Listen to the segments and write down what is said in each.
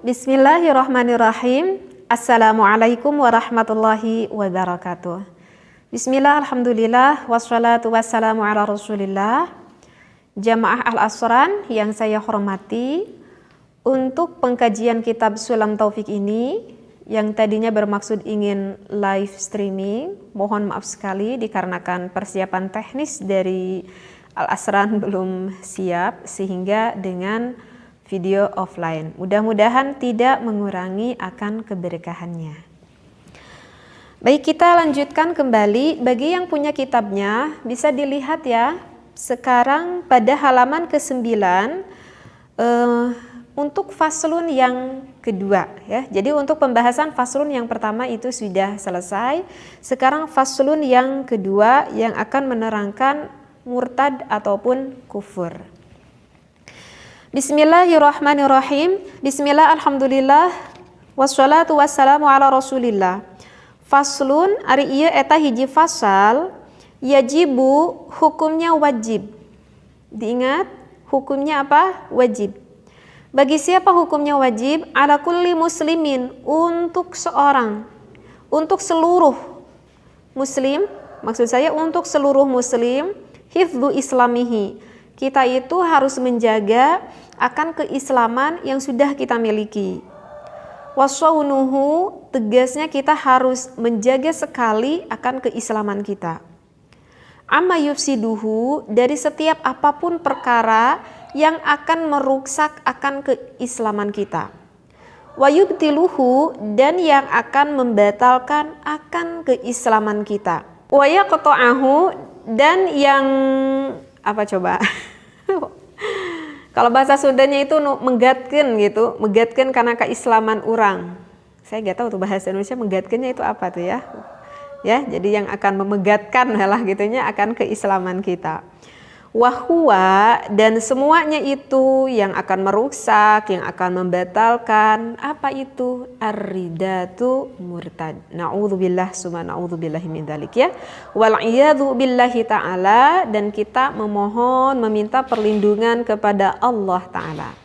Bismillahirrahmanirrahim. Assalamualaikum warahmatullahi wabarakatuh. Bismillah, alhamdulillah, wassalatu wassalamu ala rasulillah. Jamaah Al-Asran yang saya hormati, untuk pengkajian kitab Sulam Taufik ini yang tadinya bermaksud ingin live streaming, mohon maaf sekali dikarenakan persiapan teknis dari Al-Asran belum siap sehingga dengan video offline. Mudah-mudahan tidak mengurangi akan keberkahannya. Baik, kita lanjutkan kembali. Bagi yang punya kitabnya bisa dilihat ya. Sekarang pada halaman ke-9 untuk faslun yang kedua ya. Jadi untuk pembahasan faslun yang pertama itu sudah selesai. Sekarang faslun yang kedua yang akan menerangkan murtad ataupun kufur. Bismillahirrahmanirrahim. Bismillah, alhamdulillah, wassalatu wassalamu ala rasulillah. Faslun ari ieu eta hiji fasal, yajibu hukumnya wajib. Diingat, hukumnya apa? Wajib. Bagi siapa hukumnya wajib? Ala kulli muslimin, untuk seorang, untuk seluruh muslim, maksud saya untuk seluruh muslim, hifdzu islamihi. Kita itu harus menjaga akan keislaman yang sudah kita miliki. Wasaunuhu, tegasnya kita harus menjaga sekali akan keislaman kita. Amma yufsiduhu, dari setiap apapun perkara yang akan meruksak akan keislaman kita. Wa yubtiluhu, dan yang akan membatalkan akan keislaman kita. Wa yaqta'ahu, dan yang apa coba? Kalau bahasa Sundanya itu menggatkeun gitu, menggatkeun karena keislaman orang. Saya nggak tahu tuh bahasa Indonesia menggatkeunnya itu apa tuh ya. Ya, jadi yang akan memegatkan lah gitunya akan keislaman kita. Wahwa, dan semuanya itu yang akan merusak, yang akan membatalkan, apa itu? Ar-ridatu murtad. Na'udzubillah summa na'udzubillahi min dzalik ya. Wal iyadzu billahi ta'ala, dan kita memohon meminta perlindungan kepada Allah taala.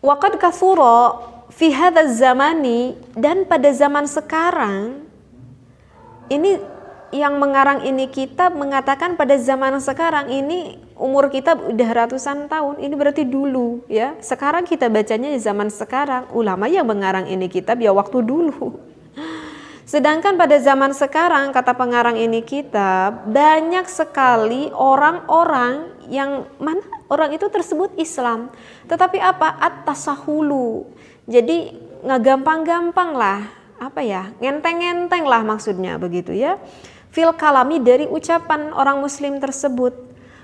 Wa qad kathura fi hadzal zamani, dan pada zaman sekarang ini yang mengarang ini kitab mengatakan pada zaman sekarang ini umur kita udah ratusan tahun, ini berarti dulu ya. Sekarang kita bacanya di zaman sekarang, ulama yang mengarang ini kitab ya waktu dulu. Sedangkan pada zaman sekarang kata pengarang ini kitab, banyak sekali orang-orang yang mana orang itu tersebut Islam, tetapi apa? At-tasahulu. Jadi ngagampang-gampang lah, apa ya? Ngenteng-ngenteng lah maksudnya begitu ya. Fil kalami, dari ucapan orang muslim tersebut,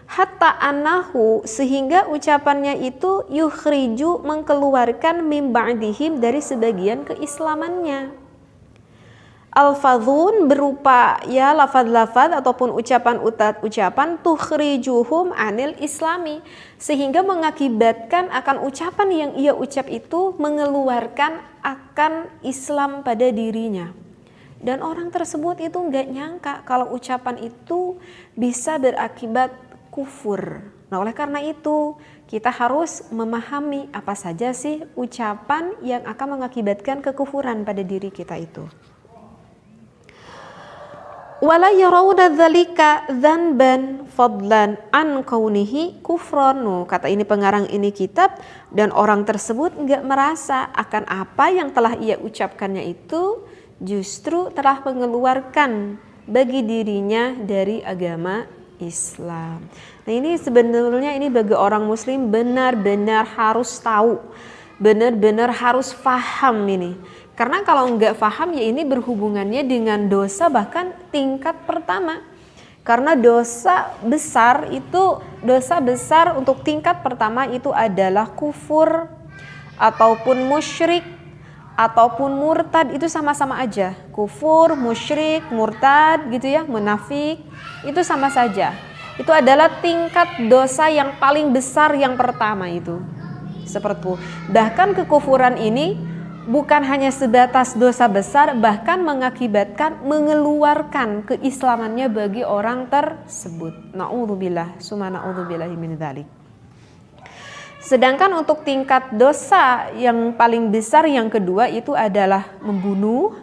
hatta anahu, sehingga ucapannya itu yukhriju, mengeluarkan mim ba'dihim, dari sebagian keislamannya. Al-fadhun, berupa ya lafad-lafad ataupun ucapan tukhrijuhum anil islami, sehingga mengakibatkan akan ucapan yang ia ucap itu mengeluarkan akan Islam pada dirinya. Dan orang tersebut itu nggak nyangka kalau ucapan itu bisa berakibat kufur. Nah, oleh karena itu kita harus memahami apa saja sih ucapan yang akan mengakibatkan kekufuran pada diri kita itu. Wala yarawna dzalika dzanban fadlan an kaunihi kufranu, kata ini pengarang ini kitab, dan orang tersebut nggak merasa akan apa yang telah ia ucapkannya itu justru telah mengeluarkan bagi dirinya dari agama Islam. Nah, ini sebenarnya ini bagi orang muslim benar-benar harus tahu, benar-benar harus paham ini. Karena kalau nggak paham ya ini berhubungannya dengan dosa bahkan tingkat pertama. Karena dosa besar untuk tingkat pertama itu adalah kufur ataupun musyrik ataupun murtad, itu sama-sama aja. Kufur, musyrik, murtad gitu ya, munafik, itu sama saja. Itu adalah tingkat dosa yang paling besar yang pertama itu. Seperti itu. Bahkan kekufuran ini bukan hanya sebatas dosa besar, bahkan mengakibatkan mengeluarkan keislamannya bagi orang tersebut. Na'udzubillah, summa na'udzubillahi min dzalik. Sedangkan untuk tingkat dosa yang paling besar yang kedua itu adalah membunuh.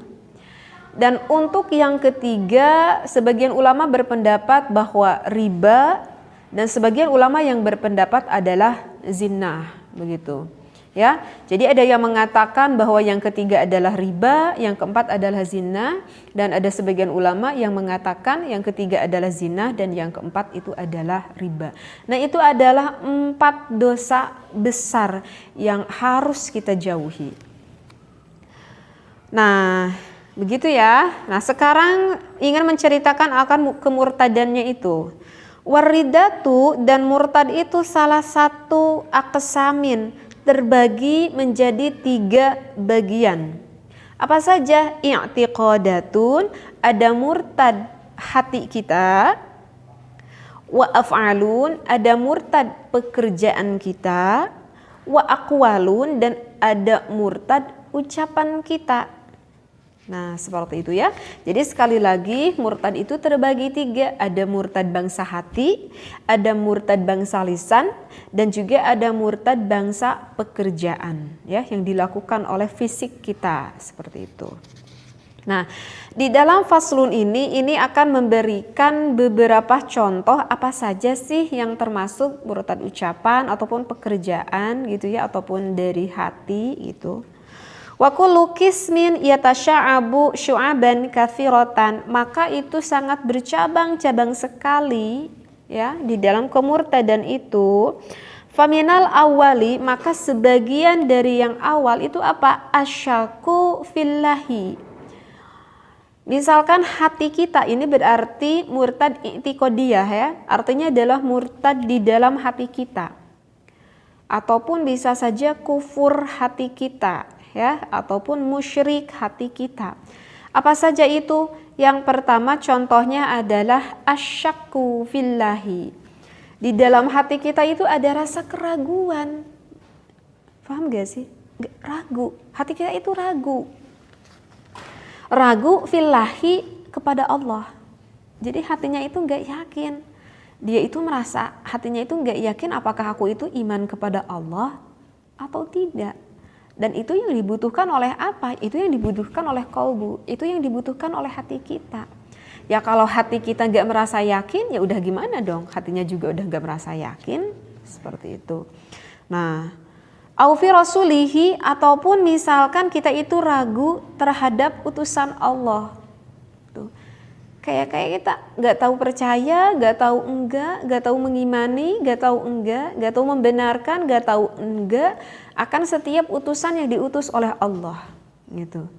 Dan untuk yang ketiga, sebagian ulama berpendapat bahwa riba, dan sebagian ulama yang berpendapat adalah zina, begitu. Ya, jadi ada yang mengatakan bahwa yang ketiga adalah riba, yang keempat adalah zina, dan ada sebagian ulama yang mengatakan yang ketiga adalah zina dan yang keempat itu adalah riba. Nah, itu adalah 4 dosa besar yang harus kita jauhi. Nah, begitu ya. Nah, sekarang ingin menceritakan akan kemurtadannya itu. Waridatu dan murtad itu salah satu aqsamin, terbagi menjadi 3 bagian. Apa saja? I'tiqadatun, ada murtad hati kita. Wa af'alun, ada murtad pekerjaan kita. Wa aqwalun, dan ada murtad ucapan kita. Nah, seperti itu ya. Jadi sekali lagi murtad itu terbagi 3. Ada murtad bangsa hati, ada murtad bangsa lisan, dan juga ada murtad bangsa pekerjaan ya, yang dilakukan oleh fisik kita, seperti itu. Nah, di dalam faslun ini akan memberikan beberapa contoh apa saja sih yang termasuk murtad ucapan ataupun pekerjaan gitu ya, ataupun dari hati gitu. Wa kullu qismin yatasha'abu syu'aban katsiratan, maka itu sangat bercabang-cabang sekali ya di dalam kemurtadan itu. Faminal awali, maka sebagian dari yang awal itu apa? Asyaku fillahi. Misalkan hati kita ini berarti murtad i'tiqadiyah ya, artinya adalah murtad di dalam hati kita. Ataupun bisa saja kufur hati kita ya, ataupun musyrik hati kita. Apa saja itu? Yang pertama contohnya adalah asyakku fillahi. Di dalam hati kita itu ada rasa keraguan. Paham gak sih? Ragu. Hati kita itu ragu. Ragu fillahi, kepada Allah. Jadi hatinya itu gak yakin. Dia itu merasa hatinya itu gak yakin apakah aku itu iman kepada Allah atau tidak. Dan itu yang dibutuhkan oleh apa? Itu yang dibutuhkan oleh qalbu, itu yang dibutuhkan oleh hati kita. Ya kalau hati kita gak merasa yakin, ya udah gimana dong? Hatinya juga udah gak merasa yakin, seperti itu. Nah, au fi rasulihi, ataupun misalkan kita itu ragu terhadap utusan Allah. Tuh. Kayak kita gak tahu percaya, gak tahu enggak, gak tahu mengimani, gak tahu enggak, gak tahu membenarkan, gak tahu enggak akan setiap utusan yang diutus oleh Allah gitu.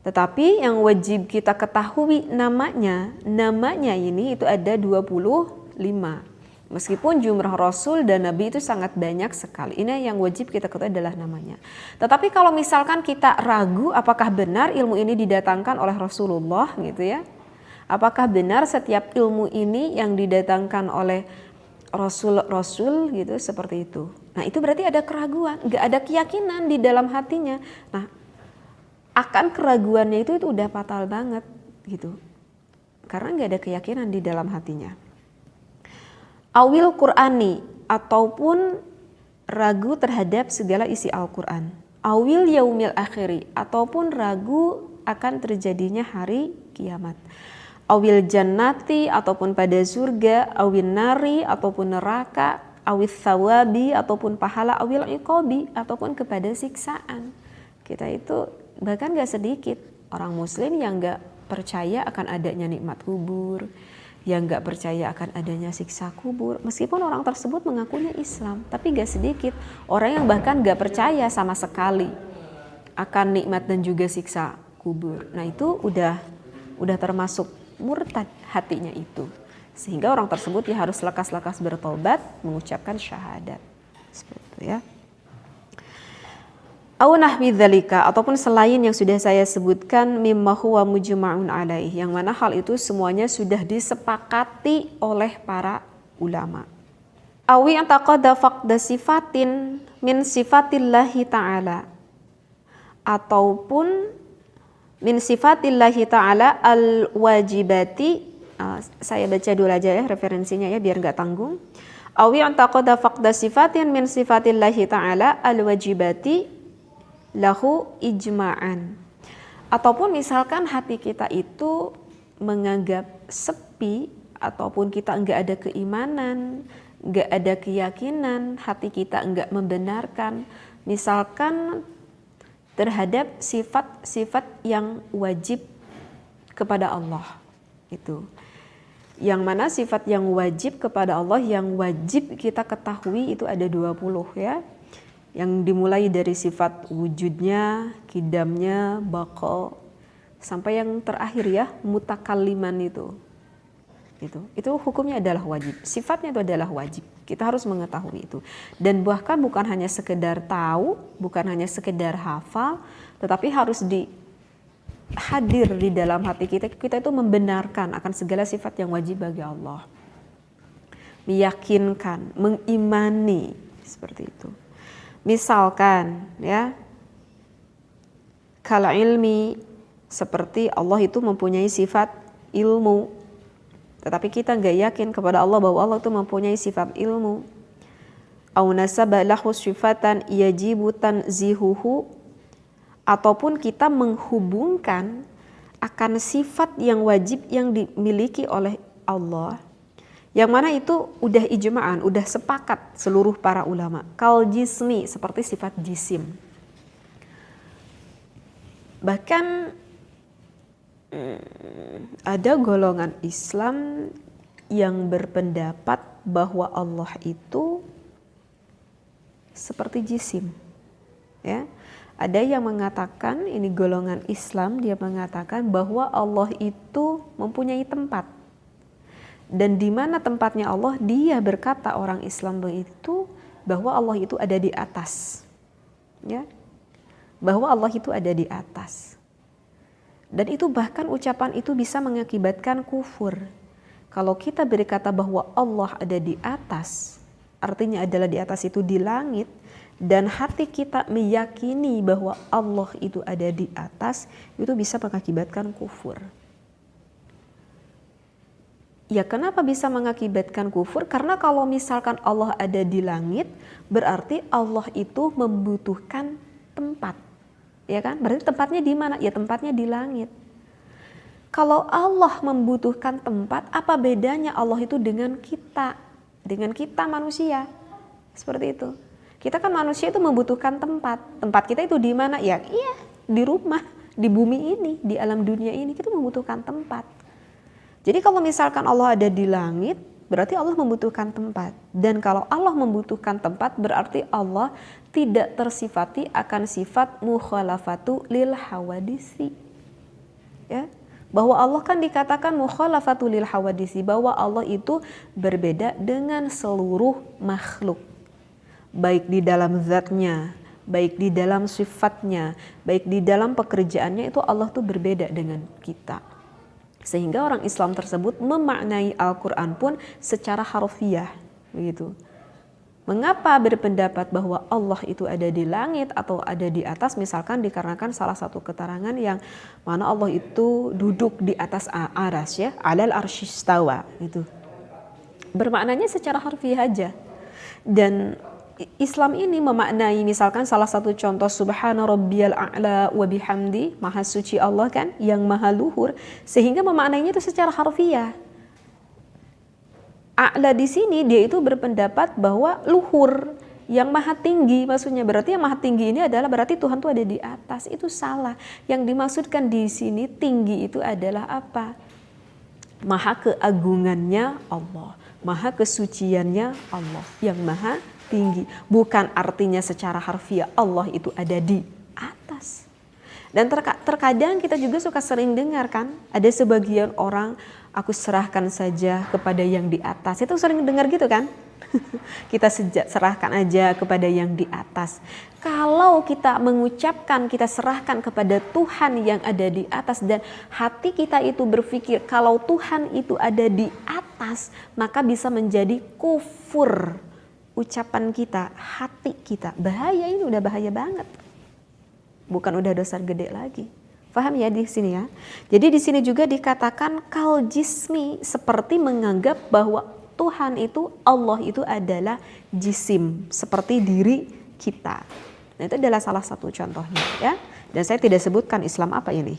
Tetapi yang wajib kita ketahui namanya ini itu ada 25. Meskipun jumlah Rasul dan Nabi itu sangat banyak sekali. Ini yang wajib kita ketahui adalah namanya. Tetapi kalau misalkan kita ragu apakah benar ilmu ini didatangkan oleh Rasulullah gitu ya. Apakah benar setiap ilmu ini yang didatangkan oleh Rasul gitu, seperti itu. Nah itu berarti ada keraguan, gak ada keyakinan di dalam hatinya. Nah akan keraguannya itu udah fatal banget gitu. Karena gak ada keyakinan di dalam hatinya. Awil Qur'ani, ataupun ragu terhadap segala isi Al-Quran. Awil yaumil akhiri, ataupun ragu akan terjadinya hari kiamat. Awil jannati, ataupun pada surga. Awil nari, ataupun neraka. Awil thawabi, ataupun pahala. Awil iqabi, ataupun kepada siksaan. Kita itu bahkan gak sedikit orang muslim yang gak percaya akan adanya nikmat kubur, yang gak percaya akan adanya siksa kubur. Meskipun orang tersebut mengakunya Islam, tapi gak sedikit orang yang bahkan gak percaya sama sekali akan nikmat dan juga siksa kubur. Nah itu udah termasuk murtad hatinya itu, sehingga orang tersebut ya harus lekas-lekas bertobat, mengucapkan syahadat, seperti itu ya. Au nahwi dzalika, ataupun selain yang sudah saya sebutkan, mimma huwa mujma'un alaih, yang mana hal itu semuanya sudah disepakati oleh para ulama. Awi antaqada faqda sifatin min sifatillahi ta'ala, ataupun min sifatillahi ta'ala al-wajibati. Saya baca dulu aja ya referensinya ya biar nggak tanggung. Aw i'taqada faqda sifatin min sifatillahi ta'ala al-wajibati lahu ijma'an. Ataupun misalkan hati kita itu menganggap sepi, ataupun kita enggak ada keimanan, enggak ada keyakinan, hati kita enggak membenarkan misalkan terhadap sifat-sifat yang wajib kepada Allah. Itu yang mana sifat yang wajib kepada Allah yang wajib kita ketahui itu ada 20 ya. Yang dimulai dari sifat wujudnya, qidamnya, baqa, sampai yang terakhir ya, mutakalliman itu. Itu hukumnya adalah wajib. Sifatnya itu adalah wajib. Kita harus mengetahui itu. Dan bahkan bukan hanya sekedar tahu, bukan hanya sekedar hafal, tetapi harus hadir di dalam hati kita itu membenarkan akan segala sifat yang wajib bagi Allah, meyakinkan, mengimani seperti itu. Misalkan ya, kal ilmi, seperti Allah itu mempunyai sifat ilmu, tetapi kita nggak yakin kepada Allah bahwa Allah itu mempunyai sifat ilmu. Au nasaba lahu sifatan yajibu tanzihuhu, ataupun kita menghubungkan akan sifat yang wajib yang dimiliki oleh Allah, yang mana itu udah ijma'an, udah sepakat seluruh para ulama. Kal jismi, seperti sifat jisim. Bahkan ada golongan Islam yang berpendapat bahwa Allah itu seperti jisim, ya. Ada yang mengatakan, ini golongan Islam, dia mengatakan bahwa Allah itu mempunyai tempat. Dan di mana tempatnya Allah, dia berkata orang Islam itu bahwa Allah itu ada di atas. Ya. Bahwa Allah itu ada di atas. Dan itu bahkan ucapan itu bisa mengakibatkan kufur. Kalau kita berkata bahwa Allah ada di atas, artinya adalah di atas itu di langit, dan hati kita meyakini bahwa Allah itu ada di atas, itu bisa mengakibatkan kufur. Ya, kenapa bisa mengakibatkan kufur? Karena kalau misalkan Allah ada di langit, berarti Allah itu membutuhkan tempat. Ya kan? Berarti tempatnya di mana? Ya, tempatnya di langit. Kalau Allah membutuhkan tempat, apa bedanya Allah itu dengan kita? Dengan kita manusia. Seperti itu. Kita kan manusia itu membutuhkan tempat. Tempat kita itu di mana? Ya, iya, di rumah, di bumi ini, di alam dunia ini kita membutuhkan tempat. Jadi kalau misalkan Allah ada di langit, berarti Allah membutuhkan tempat. Dan kalau Allah membutuhkan tempat, berarti Allah tidak tersifati akan sifat mukhalafatu lil hawadisi. Ya, bahwa Allah kan dikatakan mukhalafatu lil hawadisi, bahwa Allah itu berbeda dengan seluruh makhluk. Baik di dalam zatnya, baik di dalam sifatnya, baik di dalam pekerjaannya, itu Allah tuh berbeda dengan kita. Sehingga orang Islam tersebut memaknai Al-Quran pun secara harfiah, begitu. Mengapa berpendapat bahwa Allah itu ada di langit atau ada di atas? Misalkan dikarenakan salah satu keterangan yang mana Allah itu duduk di atas aras, ya, alal arsyistawa, gitu. Bermaknanya secara harfiah aja. Dan Islam ini memaknai misalkan salah satu contoh subhana rabbiyal a'la wa bihamdi, maha suci Allah kan yang maha luhur, sehingga memaknainya itu secara harfiah. A'la di sini dia itu berpendapat bahwa luhur, yang maha tinggi, maksudnya berarti yang maha tinggi ini adalah berarti Tuhan itu ada di atas. Itu salah. Yang dimaksudkan di sini tinggi itu adalah apa? Maha keagungannya Allah, maha kesuciannya Allah yang maha tinggi. Bukan artinya secara harfiah Allah itu ada di atas. Dan terkadang kita juga suka sering dengar kan, ada sebagian orang, aku serahkan saja kepada yang di atas. Itu sering dengar gitu kan? Kita serahkan aja kepada yang di atas. Kalau kita mengucapkan, kita serahkan kepada Tuhan yang ada di atas, dan hati kita itu berpikir kalau Tuhan itu ada di atas, maka bisa menjadi kufur. Ucapan kita, hati kita, bahaya, ini udah bahaya banget. Bukan udah dosa gede lagi. Paham ya di sini ya? Jadi di sini juga dikatakan kal jismi, seperti menganggap bahwa Tuhan itu, Allah itu adalah jisim, seperti diri kita. Nah, itu adalah salah satu contohnya ya. Dan saya tidak sebutkan Islam apa ini.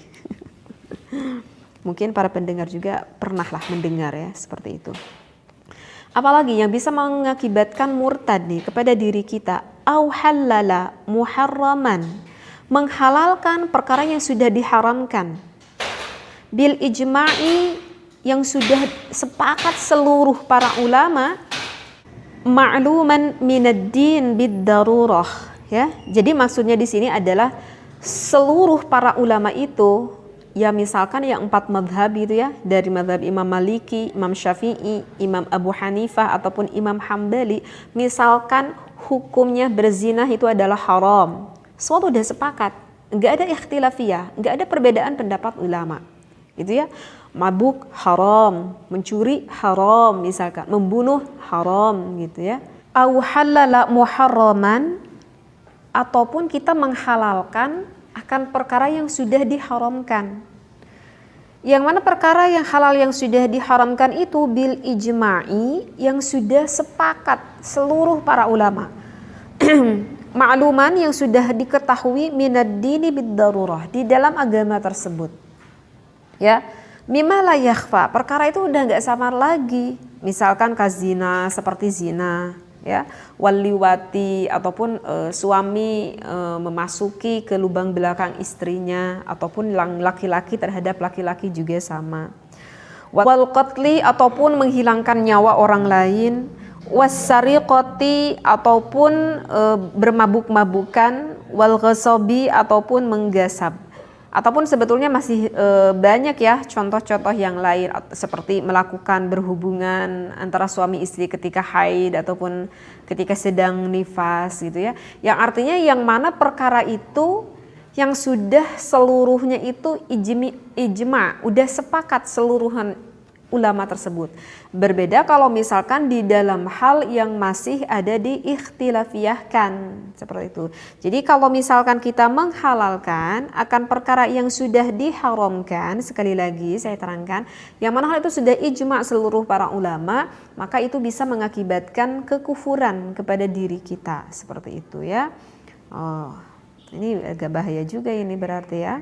Mungkin para pendengar juga pernahlah mendengar ya seperti itu. Apalagi yang bisa mengakibatkan murtad nih kepada diri kita, au halala muharraman, menghalalkan perkara yang sudah diharamkan. Bil ijma'i, yang sudah sepakat seluruh para ulama, ma'luman minad din bid darurah ya. Jadi maksudnya di sini adalah seluruh para ulama itu, ya misalkan yang 4 madhab itu ya, dari madhab Imam Maliki, Imam Syafi'i, Imam Abu Hanifah ataupun Imam Hambali, misalkan hukumnya berzina itu adalah haram, semua udah sepakat, nggak ada ikhtilafiyah, nggak ada perbedaan pendapat ulama gitu ya. Mabuk haram, mencuri haram, misalkan membunuh haram gitu ya. Au halala muharraman, ataupun kita menghalalkan akan perkara yang sudah diharamkan. Yang mana perkara yang halal yang sudah diharamkan itu bil ijma'i, yang sudah sepakat seluruh para ulama. Ma'luman, yang sudah diketahui minad dini bid darurah, di dalam agama tersebut. Ya, mimma la yakhfa, perkara itu udah nggak samar lagi. Misalkan kazina, seperti zina, ya, waliwati, ataupun suami memasuki ke lubang belakang istrinya, ataupun laki-laki terhadap laki-laki juga sama. Wal qatli, ataupun menghilangkan nyawa orang lain. Wassariqati, ataupun bermabuk-mabukan. Wal ghasabi, ataupun menggasab. Ataupun sebetulnya masih banyak ya contoh-contoh yang lain, seperti melakukan berhubungan antara suami istri ketika haid ataupun ketika sedang nifas gitu ya. Yang artinya yang mana perkara itu yang sudah seluruhnya itu ijma, udah sepakat seluruhan ulama tersebut. Berbeda kalau misalkan di dalam hal yang masih ada diikhtilafiyahkan, seperti itu. Jadi kalau misalkan kita menghalalkan akan perkara yang sudah diharamkan, sekali lagi saya terangkan, yang mana hal itu sudah ijma seluruh para ulama, maka itu bisa mengakibatkan kekufuran kepada diri kita, seperti itu ya. Oh, ini agak bahaya juga ini berarti ya.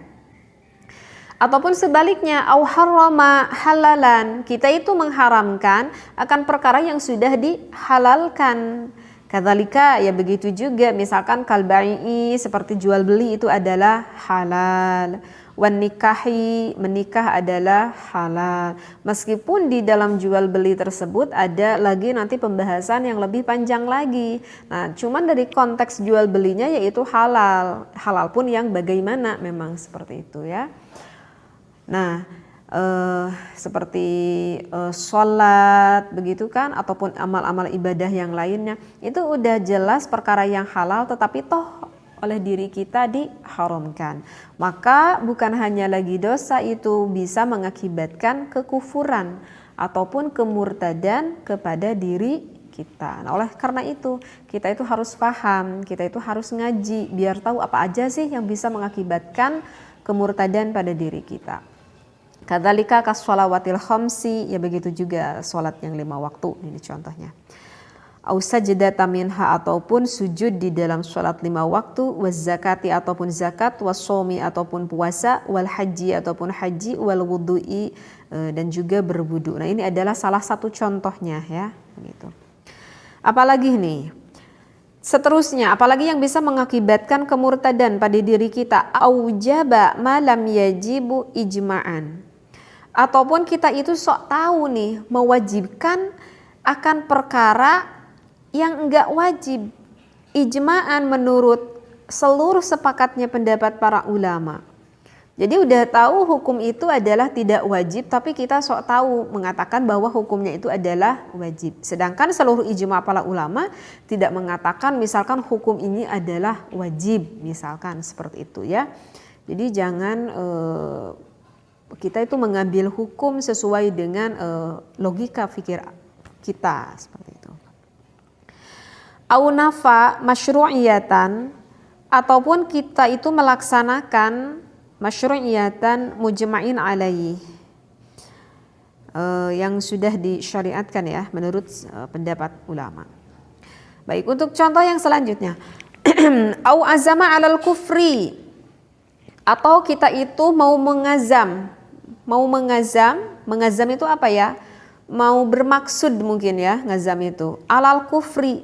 Ataupun sebaliknya, au harrama halalan, kita itu mengharamkan akan perkara yang sudah dihalalkan. Kadzalika, ya begitu juga, misalkan kalbai'i, seperti jual beli itu adalah halal. Wan nikahi, menikah adalah halal. Meskipun di dalam jual beli tersebut ada lagi nanti pembahasan yang lebih panjang lagi. Nah, cuman dari konteks jual belinya yaitu halal. Halal pun yang bagaimana, memang seperti itu ya. Nah, seperti sholat begitu kan, ataupun amal-amal ibadah yang lainnya, itu udah jelas perkara yang halal tetapi toh oleh diri kita diharamkan. Maka bukan hanya lagi dosa, itu bisa mengakibatkan kekufuran ataupun kemurtadan kepada diri kita. Nah, oleh karena itu kita itu harus paham, kita itu harus ngaji biar tahu apa aja sih yang bisa mengakibatkan kemurtadan pada diri kita. Kadzalika kas shalawatil khamsi, ya begitu juga salat yang 5 waktu, ini contohnya. Au sajdata minha, ataupun sujud di dalam salat 5 waktu, waz zakati, ataupun zakat, was shaumi, ataupun puasa, wal haji, ataupun haji, wal wudu'i, dan juga berwudu. Nah, ini adalah salah satu contohnya ya, begitu. Apalagi nih? Seterusnya, apalagi yang bisa mengakibatkan kemurtadan pada diri kita? Aujaba ma lam yajibu ijma'an. Ataupun kita itu sok tahu nih, mewajibkan akan perkara yang enggak wajib. Ijma'an menurut seluruh sepakatnya pendapat para ulama. Jadi udah tahu hukum itu adalah tidak wajib, tapi kita sok tahu mengatakan bahwa hukumnya itu adalah wajib. Sedangkan seluruh ijma' para ulama tidak mengatakan misalkan hukum ini adalah wajib, misalkan seperti itu ya. Jadi jangan kita itu mengambil hukum sesuai dengan logika pikir kita, seperti itu. Au nafa masyru'iyatan, ataupun kita itu melaksanakan masyru'iyatan mujma'in alaihi, yang sudah disyariatkan ya menurut pendapat ulama. Baik, untuk contoh yang selanjutnya, au azama alal kufri, atau kita itu mau mengazam itu apa ya? Mau bermaksud mungkin ya, ngazam itu alal kufri.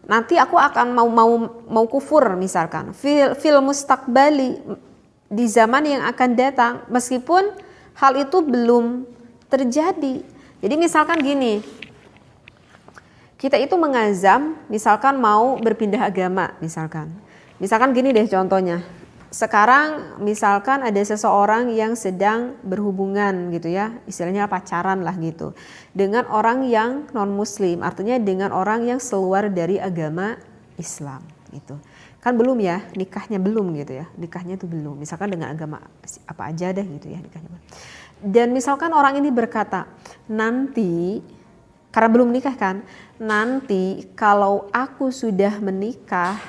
Nanti aku akan mau kufur misalkan fil mustaqbali, di zaman yang akan datang, meskipun hal itu belum terjadi. Jadi misalkan gini, kita itu mengazam misalkan mau berpindah agama misalkan gini deh contohnya. Sekarang misalkan ada seseorang yang sedang berhubungan gitu ya, istilahnya pacaran lah gitu, dengan orang yang non muslim, artinya dengan orang yang keluar dari agama Islam gitu. Kan belum ya, nikahnya belum gitu ya, nikahnya itu belum, misalkan dengan agama apa aja deh gitu ya nikahnya. Dan misalkan orang ini berkata, nanti karena belum nikah kan, nanti kalau aku sudah menikah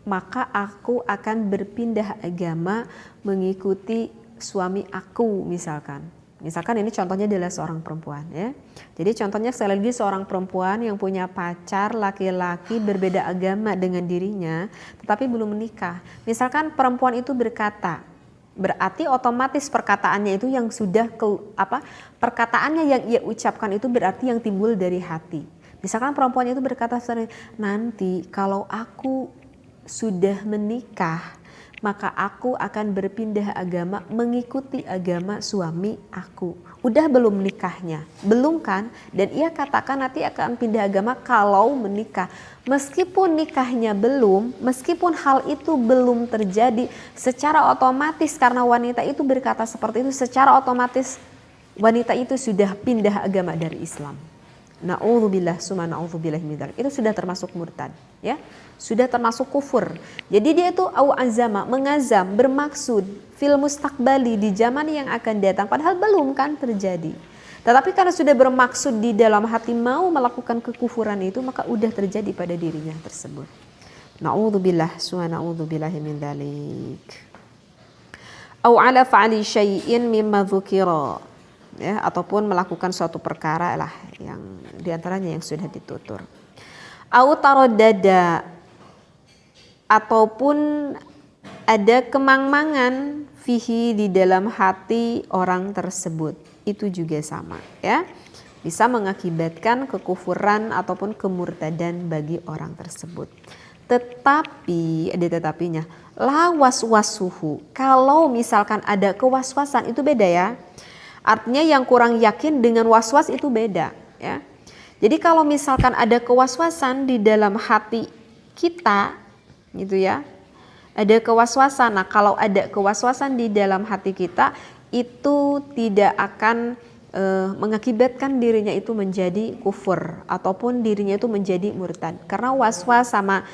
maka aku akan berpindah agama mengikuti suami aku misalkan. Misalkan ini contohnya adalah seorang perempuan ya. Jadi contohnya sekali lagi seorang perempuan yang punya pacar laki-laki berbeda agama dengan dirinya tetapi belum menikah. Misalkan perempuan itu berkata, berarti otomatis perkataannya itu yang sudah perkataannya yang ia ucapkan itu berarti yang timbul dari hati. Misalkan perempuan itu berkata, nanti kalau aku sudah menikah maka aku akan berpindah agama mengikuti agama suami aku. Udah belum nikahnya? Belum kan? Dan ia katakan nanti akan pindah agama kalau menikah. Meskipun nikahnya belum, meskipun hal itu belum terjadi, secara otomatis karena wanita itu berkata seperti itu, secara otomatis wanita itu sudah pindah agama dari Islam. Na'udzubillah summa na'udzubillah min dzalik. Itu sudah termasuk murtad, ya. Sudah termasuk kufur. Jadi dia itu au azama, mengazam, bermaksud fil mustaqbali, di zaman yang akan datang, padahal belum kan terjadi. Tetapi karena sudah bermaksud di dalam hati mau melakukan kekufuran itu, maka udah terjadi pada dirinya tersebut. Na'udzubillah summa na'udzubillah min dzalik. Au ala fa'ali syai'in mimma dzukira, ya, ataupun melakukan suatu perkara lah yang diantaranya yang sudah ditutur. Au taraddada, ataupun ada kemangmangan fihi di dalam hati orang tersebut, itu juga sama ya, bisa mengakibatkan kekufuran ataupun kemurtadan bagi orang tersebut. Tetapi ada tetapinya, la waswasuhu, kalau misalkan ada kewaswasan itu beda ya. Artinya yang kurang yakin dengan waswas itu beda ya. Jadi kalau misalkan ada kewaswasan di dalam hati kita gitu ya, ada kewaswasan. Nah kalau ada kewaswasan di dalam hati kita itu tidak akan mengakibatkan dirinya itu menjadi kufur ataupun dirinya itu menjadi murtad. Karena waswas sama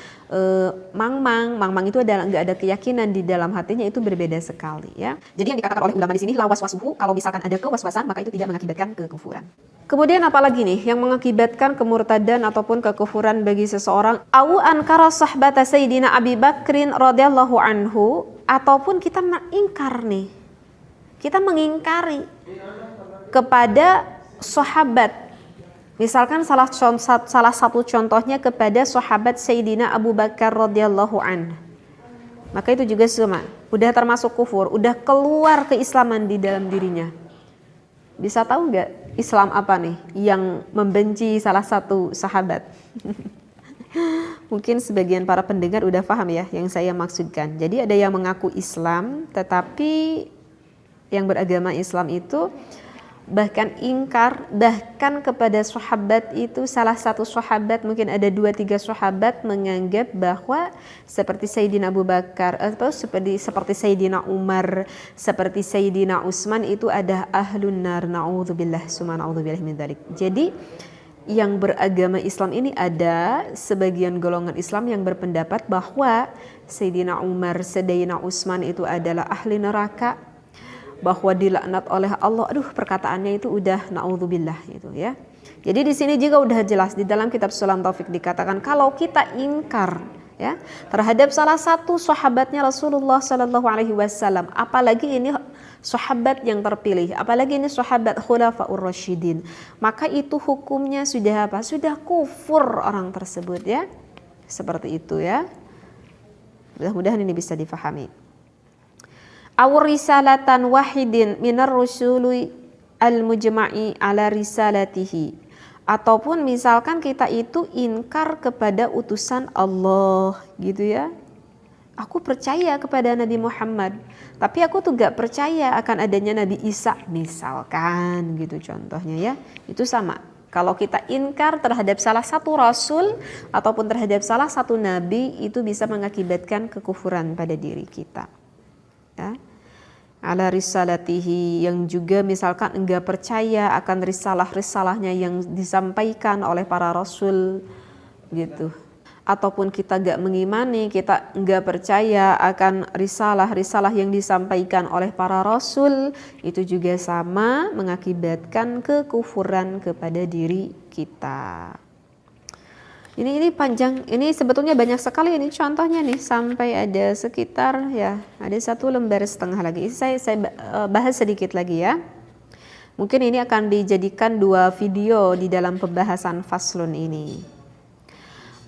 mangmang itu adalah nggak ada keyakinan di dalam hatinya, itu berbeda sekali ya. Jadi yang dikatakan oleh ulama di sini la waswasuhu, kalau misalkan ada kewaswasan maka itu tidak mengakibatkan kekufuran. Kemudian apalagi nih yang mengakibatkan kemurtadan ataupun kekufuran bagi seseorang? Au ankara sahbata Sayyidina Abi Bakrin radhiyallahu anhu, ataupun kita mengingkar nih. Kita mengingkari kepada sahabat. Misalkan salah satu contohnya kepada sahabat Sayyidina Abu Bakar radhiyallahu anhu. Maka itu juga sama, udah termasuk kufur, udah keluar keislaman di dalam dirinya. Bisa tahu nggak Islam apa nih yang membenci salah satu sahabat? Mungkin sebagian para pendengar udah paham ya yang saya maksudkan. Jadi ada yang mengaku Islam tetapi yang beragama Islam itu bahkan ingkar bahkan kepada sahabat itu, salah satu sahabat, mungkin ada 2-3 sahabat menganggap bahwa seperti Sayyidina Abu Bakar atau seperti Sayyidina Umar, seperti Sayyidina Utsman itu ada ahlun nar, na'udzubillah summa na'udzubillah min dzalik. Jadi yang beragama Islam ini ada sebagian golongan Islam yang berpendapat bahwa Sayyidina Umar, Sayyidina Utsman itu adalah ahli neraka, bahwa dilaknat oleh Allah. Aduh, perkataannya itu udah naudzubillah gitu ya. Jadi di sini juga udah jelas di dalam kitab Sulam Taufik dikatakan kalau kita ingkar ya terhadap salah satu sahabatnya Rasulullah Shallallahu Alaihi Wasallam, apalagi ini sahabat yang terpilih, apalagi ini sahabat khulafaur rasyidin, maka itu hukumnya sudah apa? Sudah kufur orang tersebut ya. Seperti itu ya. Mudah-mudahan ini bisa difahami. Aw risalatan wahidin minar rusuli al-mujma'i ala risalatihi. Ataupun misalkan kita itu inkar kepada utusan Allah gitu ya. Aku percaya kepada Nabi Muhammad, tapi aku tuh gak percaya akan adanya Nabi Isa misalkan gitu contohnya ya. Itu sama. Kalau kita inkar terhadap salah satu rasul ataupun terhadap salah satu nabi, itu bisa mengakibatkan kekufuran pada diri kita. Ya. Ala risalatihi, yang juga misalkan enggak percaya akan risalah-risalahnya yang disampaikan oleh para rasul gitu. Ataupun kita gak mengimani, kita gak percaya akan risalah-risalah yang disampaikan oleh para rasul, itu juga sama mengakibatkan kekufuran kepada diri kita. Ini panjang, ini sebetulnya banyak sekali ini contohnya nih, sampai ada sekitar ya, ada 1 lembar setengah lagi. Saya bahas sedikit lagi ya. Mungkin ini akan dijadikan 2 video di dalam pembahasan faslun ini.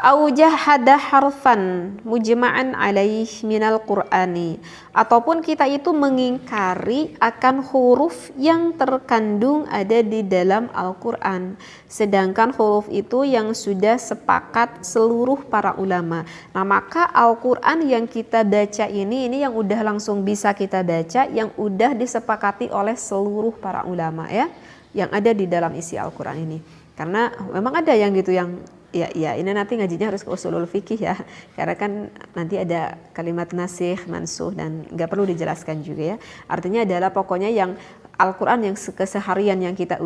Au jahada harfan mujma'an alaih minal qur'ani, ataupun kita itu mengingkari akan huruf yang terkandung ada di dalam Al-Quran, sedangkan huruf itu yang sudah sepakat seluruh para ulama. Nah maka Al-Quran yang kita baca ini yang udah langsung bisa kita baca, yang udah disepakati oleh seluruh para ulama ya, yang ada di dalam isi Al-Quran ini. Karena memang ada yang gitu yang ya ini nanti ngajinya harus ke usulul fikih ya, karena kan nanti ada kalimat nasikh, mansuh, dan nggak perlu dijelaskan juga ya. Artinya adalah pokoknya yang Al-Quran yang keseharian yang kita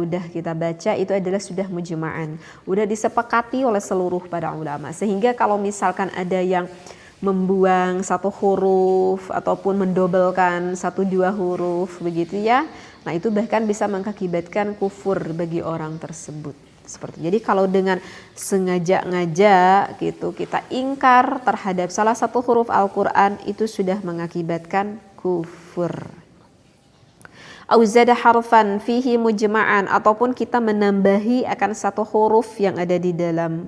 baca itu adalah sudah mujma'an, udah disepakati oleh seluruh para ulama, sehingga kalau misalkan ada yang membuang 1 huruf ataupun mendobelkan 1-2 huruf begitu ya, nah itu bahkan bisa mengakibatkan kufur bagi orang tersebut. Seperti jadi kalau dengan sengaja-ngaja gitu kita ingkar terhadap salah satu huruf Al-Quran, itu sudah mengakibatkan kufur. Au zada harfan fihi mujma'an, ataupun kita menambahi akan 1 huruf yang ada di dalam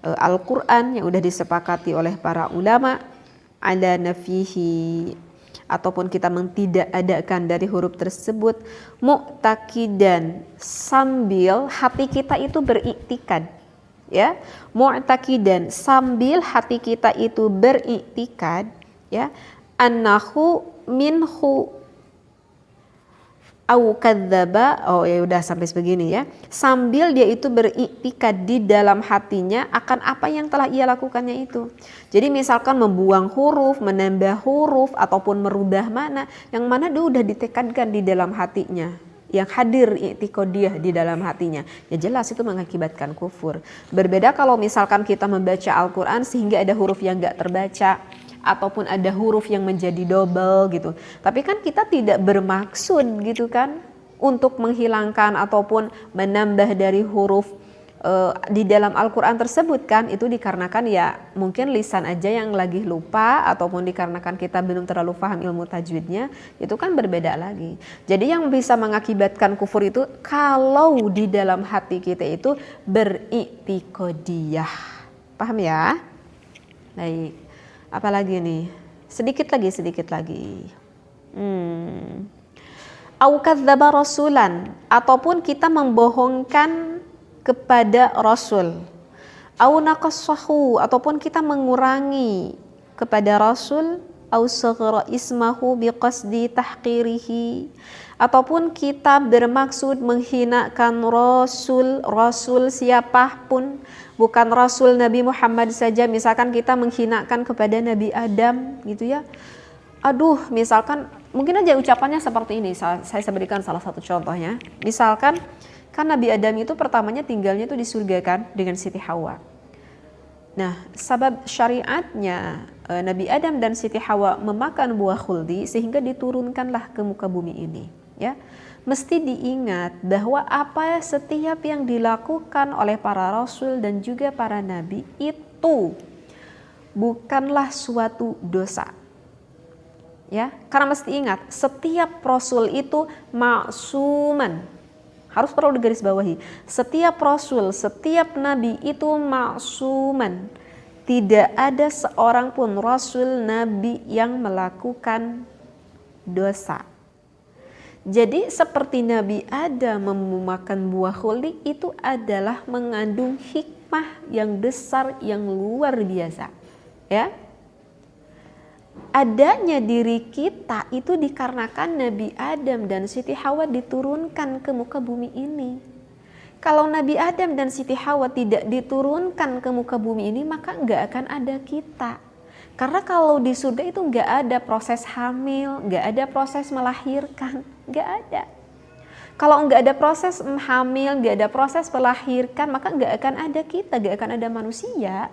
Al-Quran yang sudah disepakati oleh para ulama, ala nafihi, ataupun kita mentidakadakan dari huruf tersebut, mu'taqidan, sambil hati kita itu beriktikad ya, mu'taqidan, sambil hati kita itu beriktikad ya, annahu minhu au kadzdzaba, oh ya udah sampai begini ya, sambil dia itu beriktikad di dalam hatinya akan apa yang telah ia lakukannya itu. Jadi misalkan membuang huruf, menambah huruf, ataupun merubah makna, yang mana dia udah ditekadkan di dalam hatinya, yang hadir i'tiqadiyah di dalam hatinya, ya jelas itu mengakibatkan kufur. Berbeda kalau misalkan kita membaca Al-Quran sehingga ada huruf yang gak terbaca, ataupun ada huruf yang menjadi double gitu. Tapi kan kita tidak bermaksud gitu kan untuk menghilangkan ataupun menambah dari huruf di dalam Al-Quran tersebut kan, itu dikarenakan ya mungkin lisan aja yang lagi lupa, ataupun dikarenakan kita belum terlalu paham ilmu tajwidnya, itu kan berbeda lagi. Jadi yang bisa mengakibatkan kufur itu kalau di dalam hati kita itu beriktiqadiyah. Paham ya? Baik. Apalagi nih? Sedikit lagi. Au kadzdzaba rasulan, ataupun kita membohongkan kepada rasul. Au naqassahu, ataupun kita mengurangi kepada rasul. Au saghara ismahu biqasdi tahqirihi, ataupun kita bermaksud menghinakan rasul siapapun, bukan rasul Nabi Muhammad saja. Misalkan kita menghinakan kepada Nabi Adam gitu ya. Aduh, misalkan mungkin aja ucapannya seperti ini. Saya berikan salah satu contohnya. Misalkan kan Nabi Adam itu pertamanya tinggalnya itu di surga kan dengan Siti Hawa. Nah, sabab syariatnya Nabi Adam dan Siti Hawa memakan buah khuldi sehingga diturunkanlah ke muka bumi ini ya. Mesti diingat bahwa setiap yang dilakukan oleh para rasul dan juga para nabi itu bukanlah suatu dosa. Ya, karena mesti ingat, setiap rasul itu ma'suman. Harus perlu digarisbawahi. Setiap rasul, setiap nabi itu ma'suman. Tidak ada seorang pun rasul nabi yang melakukan dosa. Jadi seperti Nabi Adam memakan buah khuldi itu adalah mengandung hikmah yang besar, yang luar biasa. Ya. Adanya diri kita itu dikarenakan Nabi Adam dan Siti Hawa diturunkan ke muka bumi ini. Kalau Nabi Adam dan Siti Hawa tidak diturunkan ke muka bumi ini, maka nggak akan ada kita. Karena kalau di surga itu nggak ada proses hamil, nggak ada proses melahirkan, nggak ada. Kalau nggak ada proses hamil, nggak ada proses melahirkan, maka nggak akan ada kita, nggak akan ada manusia.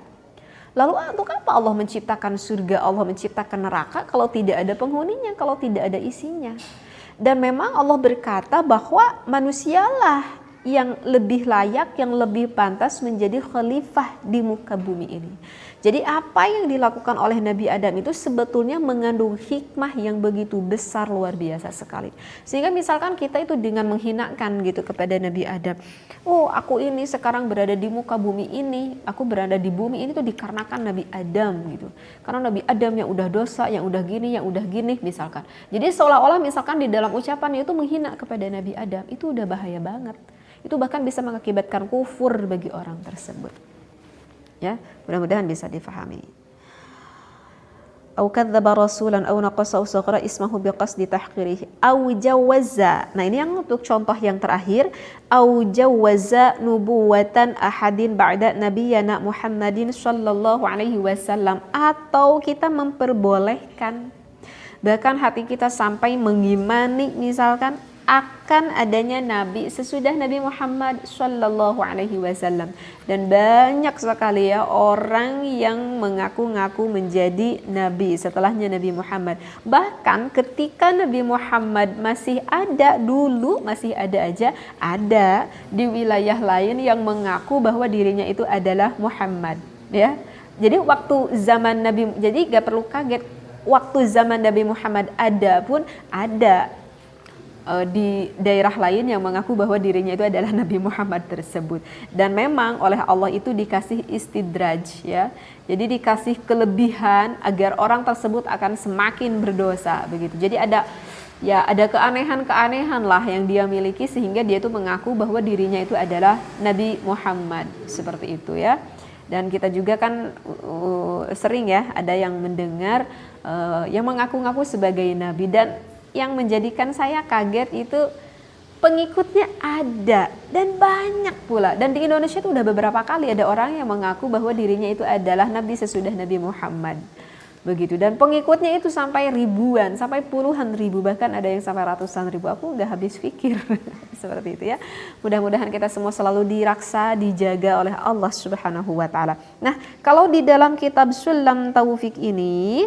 Lalu untuk apa Allah menciptakan surga, Allah menciptakan neraka kalau tidak ada penghuninya, kalau tidak ada isinya. Dan memang Allah berkata bahwa manusialah yang lebih layak, yang lebih pantas menjadi khalifah di muka bumi ini. Jadi apa yang dilakukan oleh Nabi Adam itu sebetulnya mengandung hikmah yang begitu besar, luar biasa sekali. Sehingga misalkan kita itu dengan menghinakan gitu kepada Nabi Adam. Oh, aku ini sekarang berada di muka bumi ini, aku berada di bumi ini tuh dikarenakan Nabi Adam gitu. Karena Nabi Adam yang udah dosa, yang udah gini misalkan. Jadi seolah-olah misalkan di dalam ucapannya itu menghina kepada Nabi Adam, itu udah bahaya banget. Itu bahkan bisa mengakibatkan kufur bagi orang tersebut. Ya, mudah-mudahan bisa difahami. Au kadzdzaba rasulan au naqasa usaghara ismahu biqasdi tahqirih au jawazza. Nah, ini yang untuk contoh yang terakhir, au jawazza nubuwatan ahadin ba'da nabiyyana Muhammadin sallallahu alaihi wasallam, atau kita memperbolehkan bahkan hati kita sampai mengimani misalkan akan adanya nabi sesudah Nabi Muhammad sallallahu alaihi wasallam. Dan banyak sekali ya orang yang mengaku-ngaku menjadi nabi setelahnya Nabi Muhammad. Bahkan ketika Nabi Muhammad masih ada dulu, masih ada aja, ada di wilayah lain yang mengaku bahwa dirinya itu adalah Muhammad, ya. Jadi waktu zaman Nabi, jadi gak perlu kaget, waktu zaman Nabi Muhammad ada pun ada di daerah lain yang mengaku bahwa dirinya itu adalah Nabi Muhammad tersebut. Dan memang oleh Allah itu dikasih istidraj, ya. Jadi dikasih kelebihan agar orang tersebut akan semakin berdosa begitu. Jadi ada keanehan-keanehan lah yang dia miliki sehingga dia itu mengaku bahwa dirinya itu adalah Nabi Muhammad, seperti itu ya. Dan kita juga kan sering ya ada yang mendengar yang mengaku-ngaku sebagai nabi, dan yang menjadikan saya kaget itu pengikutnya ada dan banyak pula. Dan di Indonesia itu udah beberapa kali ada orang yang mengaku bahwa dirinya itu adalah nabi sesudah Nabi Muhammad. Begitu, dan pengikutnya itu sampai ribuan, sampai puluhan ribu, bahkan ada yang sampai ratusan ribu. Aku udah habis pikir seperti itu ya. Mudah-mudahan kita semua selalu diraksa, dijaga oleh Allah Subhanahu wa taala. Nah, kalau di dalam kitab Sulam Taufik ini,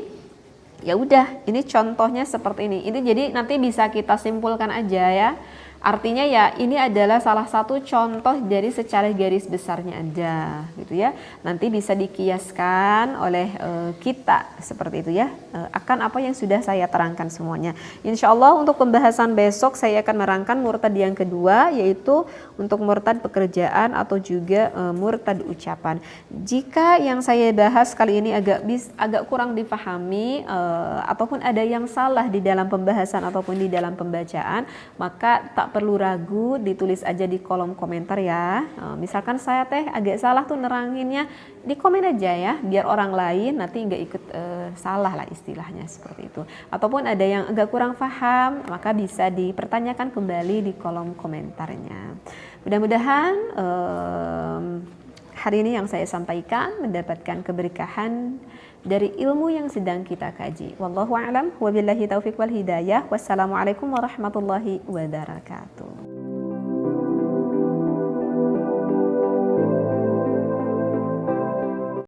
ya udah, ini contohnya seperti ini. Ini jadi nanti bisa kita simpulkan aja ya. Artinya ya ini adalah salah satu contoh dari secara garis besarnya aja gitu ya. Nanti bisa dikiaskan oleh kita seperti itu ya, akan apa yang sudah saya terangkan semuanya. Insya Allah untuk pembahasan besok saya akan merangkan murtad yang kedua, yaitu untuk murtad pekerjaan atau juga murtad ucapan. Jika yang saya bahas kali ini agak kurang dipahami ataupun ada yang salah di dalam pembahasan ataupun di dalam pembacaan, maka tak perlu ragu, ditulis aja di kolom komentar ya. Misalkan saya agak salah tuh neranginnya, di komen aja ya, biar orang lain nanti nggak ikut salah lah istilahnya, seperti itu. Ataupun ada yang agak kurang paham, maka bisa dipertanyakan kembali di kolom komentarnya. Mudah-mudahan hari ini yang saya sampaikan mendapatkan keberkahan dari ilmu yang sedang kita kaji. Wallahu a'lam, wabillahi taufiq wal hidayah. Wassalamualaikum warahmatullahi wabarakatuh.